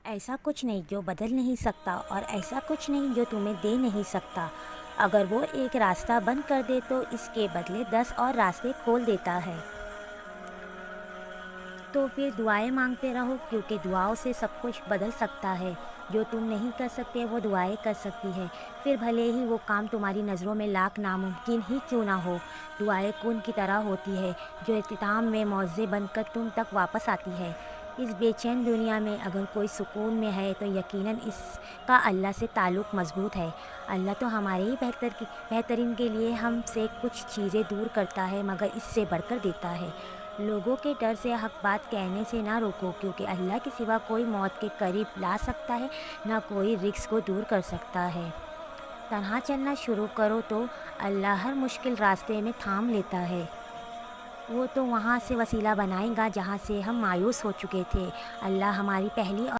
ایسا کچھ نہیں جو بدل نہیں سکتا، اور ایسا کچھ نہیں جو تمہیں دے نہیں سکتا۔ اگر وہ ایک راستہ بند کر دے تو اس کے بدلے 10 اور راستے کھول دیتا ہے۔ تو پھر دعائیں مانگتے رہو، کیونکہ دعاؤں سے سب کچھ بدل سکتا ہے۔ جو تم نہیں کر سکتے وہ دعائیں کر سکتی ہے، پھر بھلے ہی وہ کام تمہاری نظروں میں لاکھ ناممکن ہی کیوں نہ ہو۔ دعائیں خون کی طرح ہوتی ہے جو اختتام میں معجزے بن کر تم تک واپس آتی ہے۔ اس بے چین دنیا میں اگر کوئی سکون میں ہے تو یقیناً اس کا اللہ سے تعلق مضبوط ہے۔ اللہ تو ہمارے ہی بہترین کے لیے ہم سے کچھ چیزیں دور کرتا ہے، مگر اس سے بڑھ کر دیتا ہے۔ لوگوں کے ڈر سے حق بات کہنے سے نہ روکو، کیونکہ اللہ کے سوا کوئی موت کے قریب لا سکتا ہے، نہ کوئی رزق کو دور کر سکتا ہے۔ تنہا چلنا شروع کرو تو اللہ ہر مشکل راستے میں تھام لیتا ہے۔ وہ تو وہاں سے وسیلہ بنائے گا جہاں سے ہم مایوس ہو چکے تھے۔ اللہ ہماری پہلی